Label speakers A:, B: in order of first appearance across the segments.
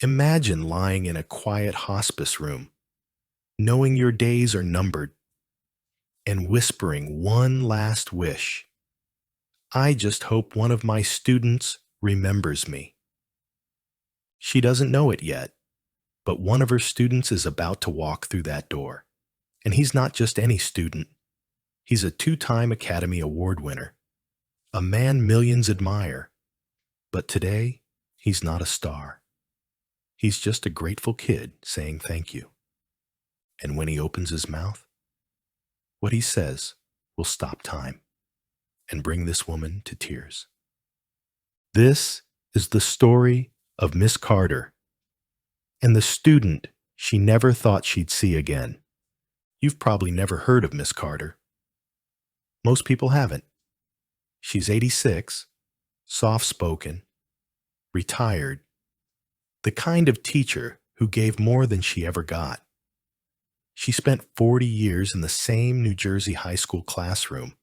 A: Imagine lying in a quiet hospice room, knowing your days are numbered, and whispering one last wish. I just hope one of my students remembers me. She doesn't know it yet, but one of her students is about to walk through that door. And he's not just any student. He's a two-time Academy Award winner, a man millions admire. But today, he's not a star. He's just a grateful kid saying thank you. And when he opens his mouth, what he says will stop time and bring this woman to tears. This is the story of Miss Carter and the student she never thought she'd see again. You've probably never heard of Miss Carter. Most people haven't. She's 86, soft-spoken, retired, the kind of teacher who gave more than she ever got. She spent 40 years in the same New Jersey high school classroom,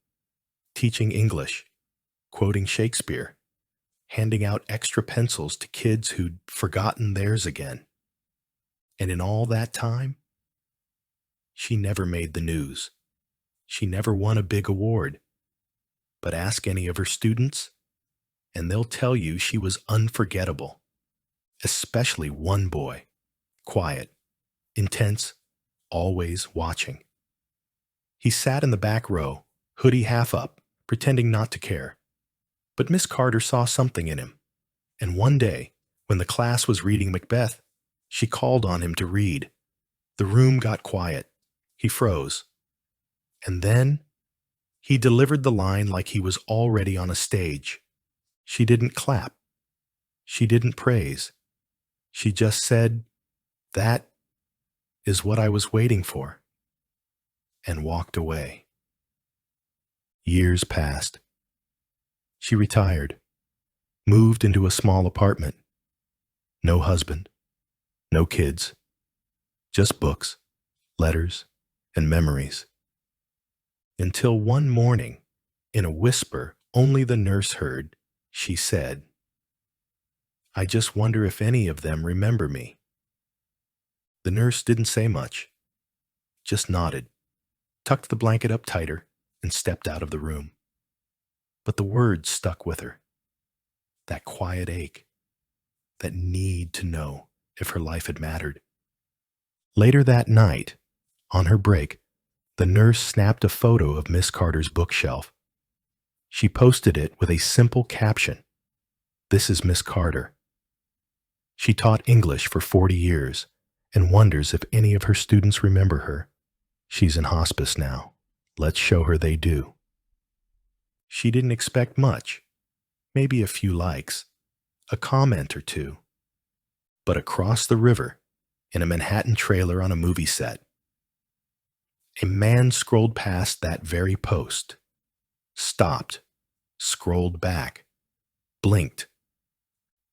A: teaching English, quoting Shakespeare, handing out extra pencils to kids who'd forgotten theirs again. And in all that time, she never made the news. She never won a big award. But ask any of her students, and they'll tell you she was unforgettable. Especially one boy, quiet, intense, always watching. He sat in the back row, hoodie half up, pretending not to care. But Miss Carter saw something in him, and one day, when the class was reading Macbeth, she called on him to read. The room got quiet. He froze. And then, he delivered the line like he was already on a stage. She didn't clap. She didn't praise. She just said, "That is what I was waiting for," and walked away. Years passed. She retired, moved into a small apartment. No husband, no kids, just books, letters, and memories. Until one morning, in a whisper only the nurse heard, she said, "I just wonder if any of them remember me." The nurse didn't say much, just nodded, tucked the blanket up tighter, and stepped out of the room. But the words stuck with her. That quiet ache, that need to know if her life had mattered. Later that night, on her break, the nurse snapped a photo of Miss Carter's bookshelf. She posted it with a simple caption, "This is Miss Carter." She taught English for 40 years and wonders if any of her students remember her. She's in hospice now. Let's show her they do. She didn't expect much, maybe a few likes, a comment or two. But across the river, in a Manhattan trailer on a movie set, a man scrolled past that very post, stopped, scrolled back, blinked.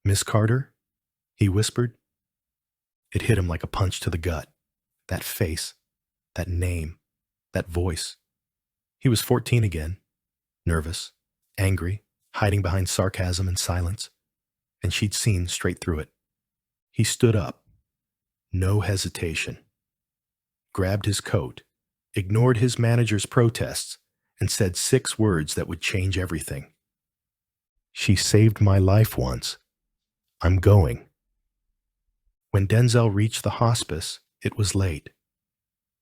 A: "Miss Carter?" he whispered. It hit him like a punch to the gut. That face, that name, that voice. He was 14 again, nervous, angry, hiding behind sarcasm and silence, and she'd seen straight through it. He stood up, no hesitation, grabbed his coat, ignored his manager's protests, and said 6 words that would change everything. "She saved my life once. I'm going." When Denzel reached the hospice, it was late,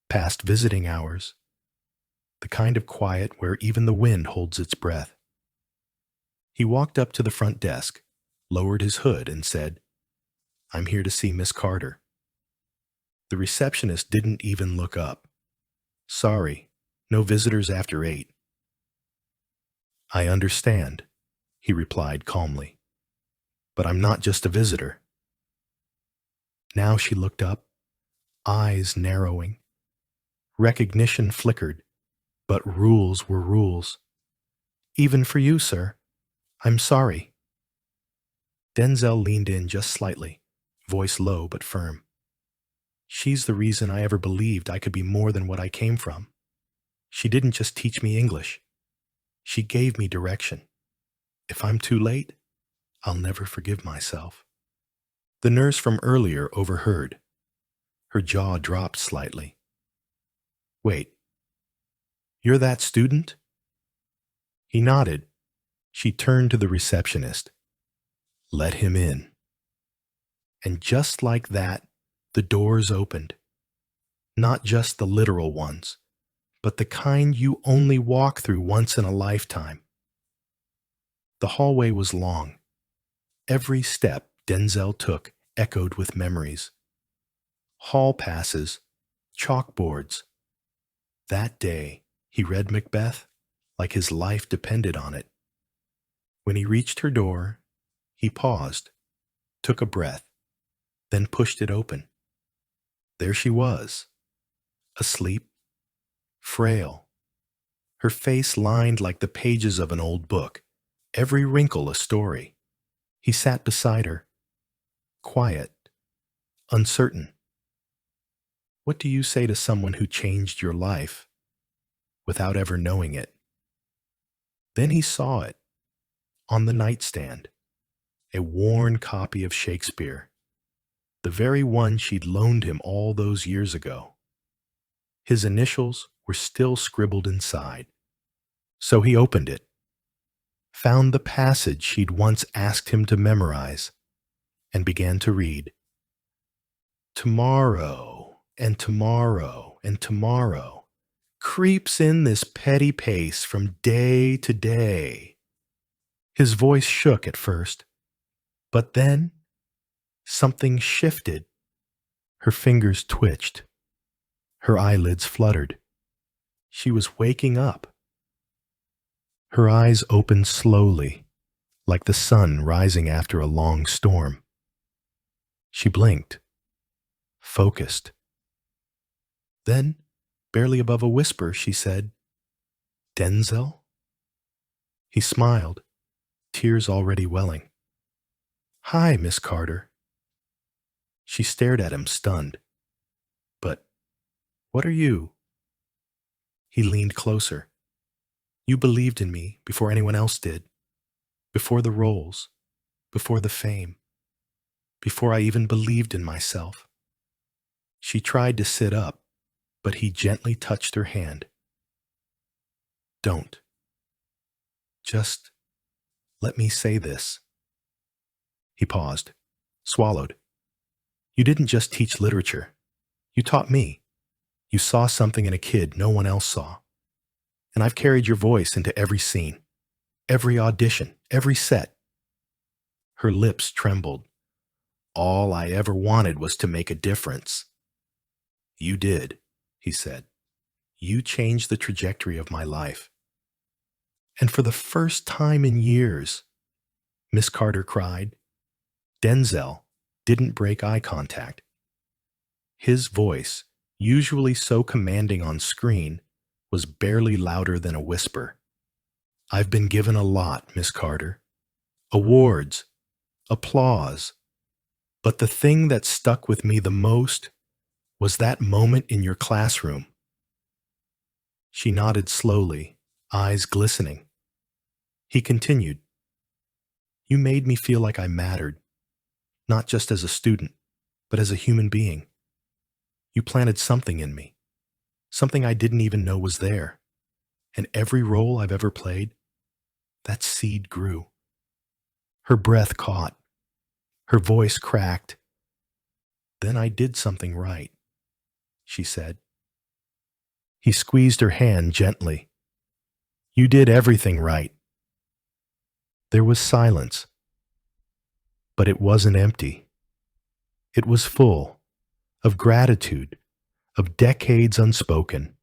A: past visiting hours, the kind of quiet where even the wind holds its breath. He walked up to the front desk, lowered his hood, and said, "I'm here to see Miss Carter." The receptionist didn't even look up. "Sorry, no visitors after 8. "I understand," he replied calmly. "But I'm not just a visitor." Now she looked up, eyes narrowing. Recognition flickered, but rules were rules. "Even for you, sir. I'm sorry." Denzel leaned in just slightly, voice low but firm. "She's the reason I ever believed I could be more than what I came from. She didn't just teach me English. She gave me direction. If I'm too late, I'll never forgive myself." The nurse from earlier overheard. Her jaw dropped slightly. Wait, you're that student? He nodded. She turned to the receptionist. Let him in. And just like that, the doors opened. Not just the literal ones, but the kind you only walk through once in a lifetime. The hallway was long. Every step Denzel took echoed with memories. Hall passes, chalkboards. That day, he read Macbeth like his life depended on it. When he reached her door, he paused, took a breath, then pushed it open. There she was, asleep, frail, her face lined like the pages of an old book, every wrinkle a story. He sat beside her, quiet, uncertain. What do you say to someone who changed your life without ever knowing it? Then he saw it, on the nightstand, a worn copy of Shakespeare, the very one she'd loaned him all those years ago. His initials were still scribbled inside. So he opened it, found the passage she'd once asked him to memorize, and began to read. Tomorrow, and tomorrow, and tomorrow creeps in this petty pace from day to day. His voice shook at first, but then something shifted. Her fingers twitched. Her eyelids fluttered. She was waking up. Her eyes opened slowly, like the sun rising after a long storm. She blinked, focused. Then, barely above a whisper, she said, "Denzel?" He smiled, tears already welling. "Hi, Miss Carter." She stared at him, stunned. "But what are you?" He leaned closer. "You believed in me before anyone else did, before the roles, before the fame, before I even believed in myself." She tried to sit up, but he gently touched her hand. "Don't. Just let me say this." He paused, swallowed. "You didn't just teach literature. You taught me. You saw something in a kid no one else saw. And I've carried your voice into every scene, every audition, every set." Her lips trembled. "All I ever wanted was to make a difference." "You did," he said. "You changed the trajectory of my life." And for the first time in years, Miss Carter cried, Denzel didn't break eye contact. His voice, usually so commanding on screen, was barely louder than a whisper. "I've been given a lot, Miss Carter. Awards, applause. But the thing that stuck with me the most was that moment in your classroom." She nodded slowly, eyes glistening. He continued, "You made me feel like I mattered, not just as a student, but as a human being. You planted something in me, something I didn't even know was there. And every role I've ever played, that seed grew." Her breath caught. Her voice cracked. "Then I did something right," she said. He squeezed her hand gently. "You did everything right." There was silence, but it wasn't empty. It was full of gratitude, of decades unspoken,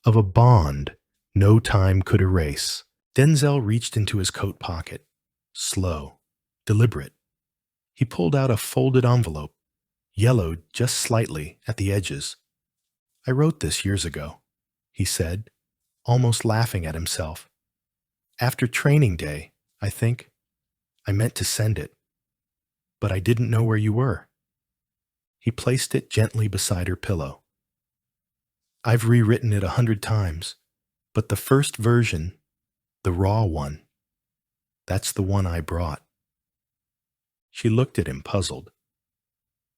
A: of a bond no time could erase. Denzel reached into his coat pocket, slow, deliberate. He pulled out a folded envelope, yellowed just slightly at the edges. "I wrote this years ago," he said, almost laughing at himself. "After training day, I think. I meant to send it, but I didn't know where you were." He placed it gently beside her pillow. "I've rewritten it 100 times, but the first version, the raw one, that's the one I brought." She looked at him, puzzled.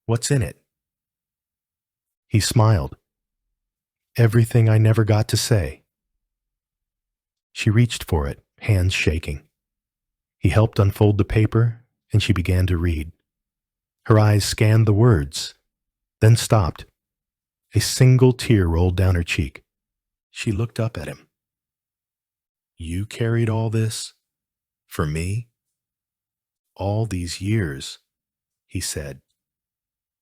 A: What's in it? He smiled. Everything I never got to say. She reached for it, hands shaking. He helped unfold the paper, and she began to read. Her eyes scanned the words, then stopped. A single tear rolled down her cheek. She looked up at him. You carried all this? For me? All these years, he said,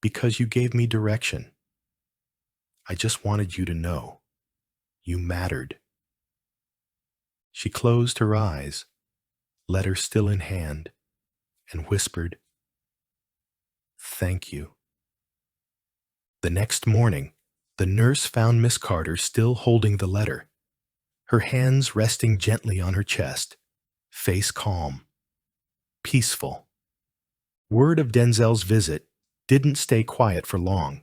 A: because you gave me direction. I just wanted you to know. You mattered. She closed her eyes, letter still in hand, and whispered, Thank you. The next morning, the nurse found Miss Carter still holding the letter, her hands resting gently on her chest, face calm, peaceful. Word of Denzel's visit didn't stay quiet for long.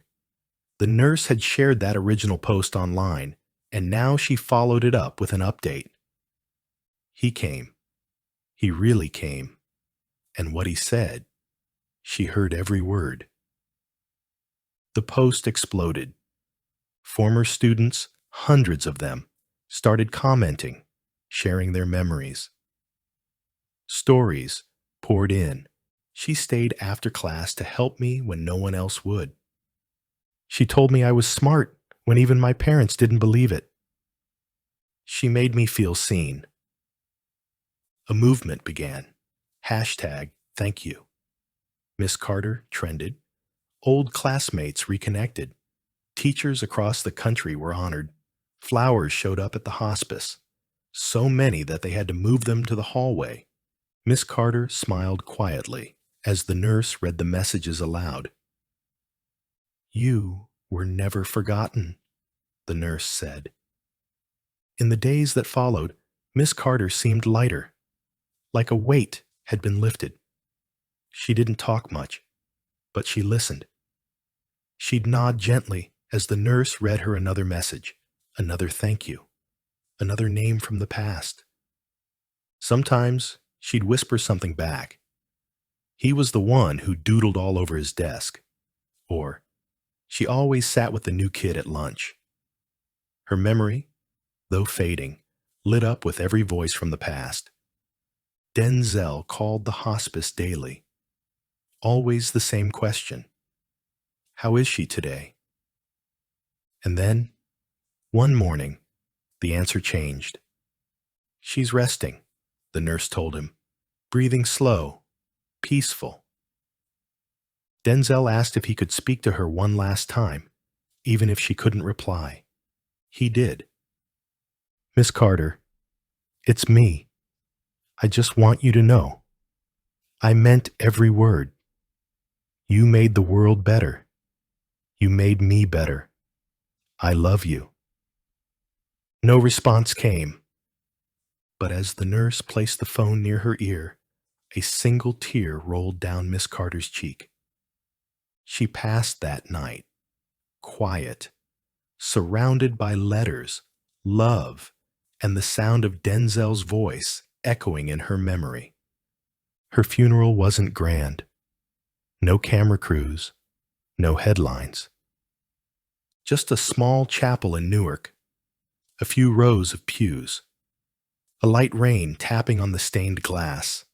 A: The nurse had shared that original post online, and now she followed it up with an update. He came. He really came. And what he said, she heard every word. The post exploded. Former students, hundreds of them, started commenting, sharing their memories. Stories poured in. She stayed after class to help me when no one else would. She told me I was smart when even my parents didn't believe it. She made me feel seen. A movement began. #ThankYou. Miss Carter trended. Old classmates reconnected. Teachers across the country were honored. Flowers showed up at the hospice. So many that they had to move them to the hallway. Miss Carter smiled quietly as the nurse read the messages aloud. You were never forgotten, the nurse said. In the days that followed, Miss Carter seemed lighter, like a weight had been lifted. She didn't talk much, but she listened. She'd nod gently as the nurse read her another message, another thank you, another name from the past. Sometimes she'd whisper something back. He was the one who doodled all over his desk. Or, she always sat with the new kid at lunch. Her memory, though fading, lit up with every voice from the past. Denzel called the hospice daily. Always the same question. How is she today? And then, one morning, the answer changed. She's resting, the nurse told him, breathing slow, peaceful. Denzel asked if he could speak to her one last time, even if she couldn't reply. He did. Miss Carter, it's me. I just want you to know. I meant every word. You made the world better. You made me better. I love you. No response came. But as the nurse placed the phone near her ear, a single tear rolled down Miss Carter's cheek. She passed that night, quiet, surrounded by letters, love, and the sound of Denzel's voice echoing in her memory. Her funeral wasn't grand. No camera crews, no headlines. Just a small chapel in Newark, a few rows of pews, a light rain tapping on the stained glass.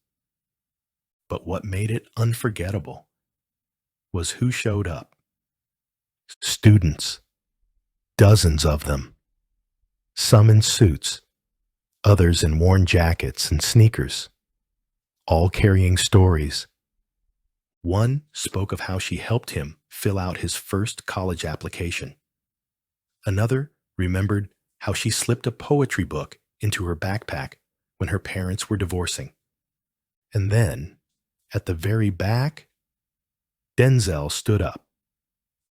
A: But what made it unforgettable was who showed up. Students, dozens of them. Some in suits, others in worn jackets and sneakers, all carrying stories. One spoke of how she helped him fill out his first college application. Another remembered how she slipped a poetry book into her backpack when her parents were divorcing. And then, at the very back, Denzel stood up.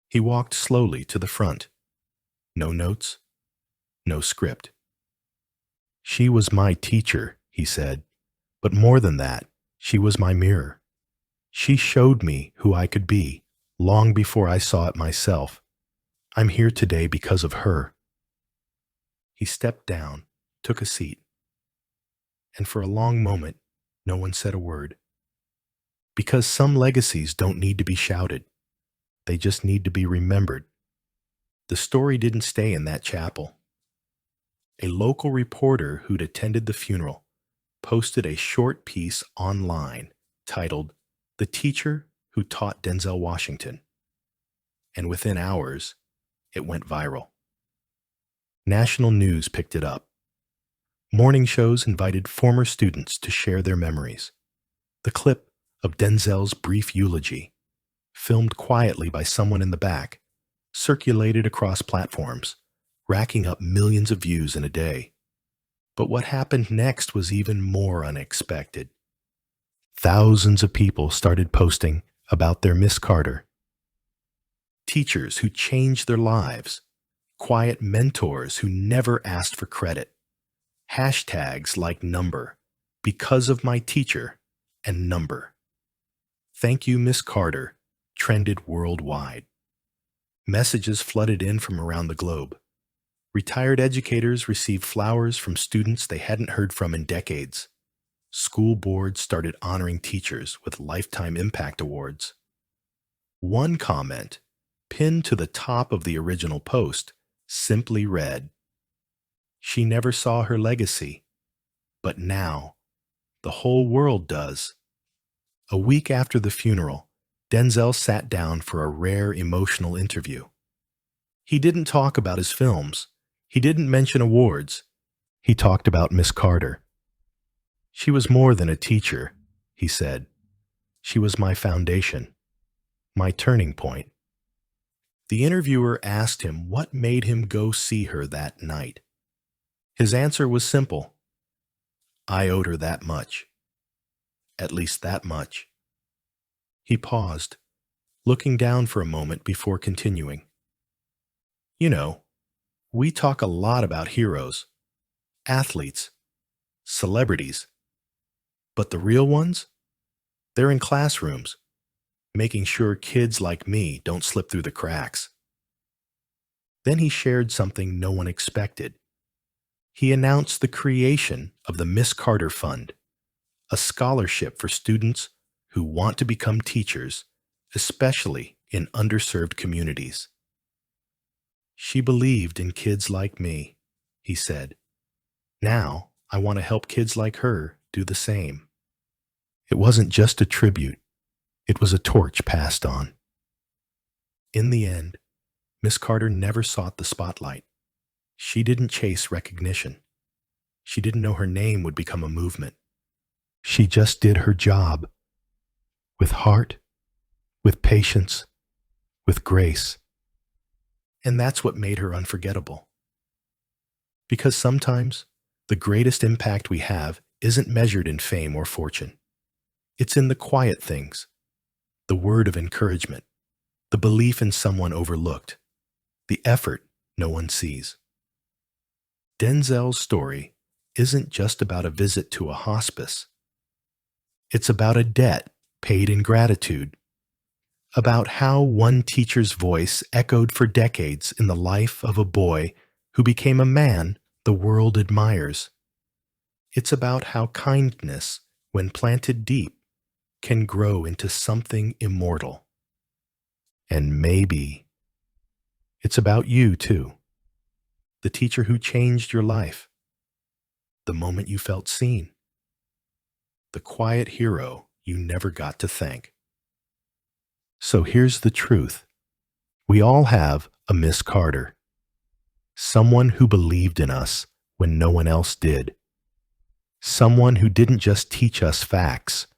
A: He walked slowly to the front. No notes, no script. She was my teacher, he said, but more than that, she was my mirror. She showed me who I could be long before I saw it myself. I'm here today because of her. He stepped down, took a seat, and for a long moment, no one said a word. Because some legacies don't need to be shouted. They just need to be remembered. The story didn't stay in that chapel. A local reporter who'd attended the funeral posted a short piece online titled, "The Teacher Who Taught Denzel Washington." And within hours, it went viral. National news picked it up. Morning shows invited former students to share their memories. The clip of Denzel's brief eulogy, filmed quietly by someone in the back, circulated across platforms, racking up millions of views in a day. But what happened next was even more unexpected. Thousands of people started posting about their Miss Carter. Teachers who changed their lives, quiet mentors who never asked for credit, hashtags like number, because of my teacher, and number. Thank you, Miss Carter, trended worldwide. Messages flooded in from around the globe. Retired educators received flowers from students they hadn't heard from in decades. School boards started honoring teachers with Lifetime Impact Awards. One comment, pinned to the top of the original post, simply read, "She never saw her legacy, but now the whole world does." A week after the funeral, Denzel sat down for a rare emotional interview. He didn't talk about his films. He didn't mention awards. He talked about Miss Carter. "She was more than a teacher," he said. "She was my foundation, my turning point." The interviewer asked him what made him go see her that night. His answer was simple. "I owed her that much. At least that much." He paused, looking down for a moment before continuing. "You know, we talk a lot about heroes, athletes, celebrities, but the real ones? They're in classrooms, making sure kids like me don't slip through the cracks." Then he shared something no one expected. He announced the creation of the Miss Carter Fund, a scholarship for students who want to become teachers, especially in underserved communities. "She believed in kids like me," he said. "Now I want to help kids like her do the same." It wasn't just a tribute. It was a torch passed on. In the end, Miss Carter never sought the spotlight. She didn't chase recognition. She didn't know her name would become a movement. She just did her job, with heart, with patience, with grace. And that's what made her unforgettable. Because sometimes the greatest impact we have isn't measured in fame or fortune. It's in the quiet things, the word of encouragement, the belief in someone overlooked, the effort no one sees. Denzel's story isn't just about a visit to a hospice. It's about a debt paid in gratitude, about how one teacher's voice echoed for decades in the life of a boy who became a man the world admires. It's about how kindness, when planted deep, can grow into something immortal. And maybe it's about you, too. The teacher who changed your life. The moment you felt seen. The quiet hero you never got to thank. So here's the truth. We all have a Miss Carter. Someone who believed in us when no one else did. Someone who didn't just teach us facts,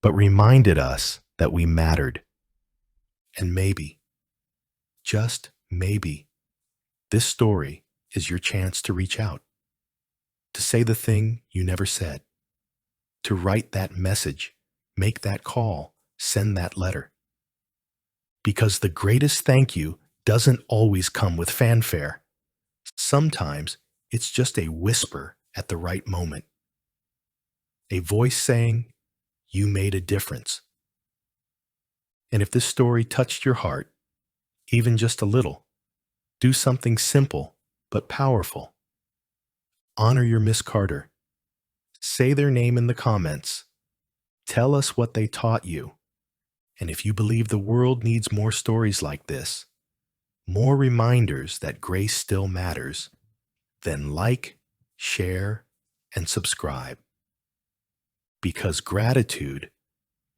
A: but reminded us that we mattered. And maybe, just maybe, this story is your chance to reach out, to say the thing you never said, to write that message, make that call, send that letter. Because the greatest thank you doesn't always come with fanfare. Sometimes it's just a whisper at the right moment. A voice saying, "You made a difference." And if this story touched your heart, even just a little, do something simple but powerful. Honor your Miss Carter. Say their name in the comments. Tell us what they taught you. And if you believe the world needs more stories like this, more reminders that grace still matters, then like, share, and subscribe. Because gratitude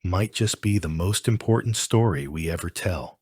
A: might just be the most important story we ever tell.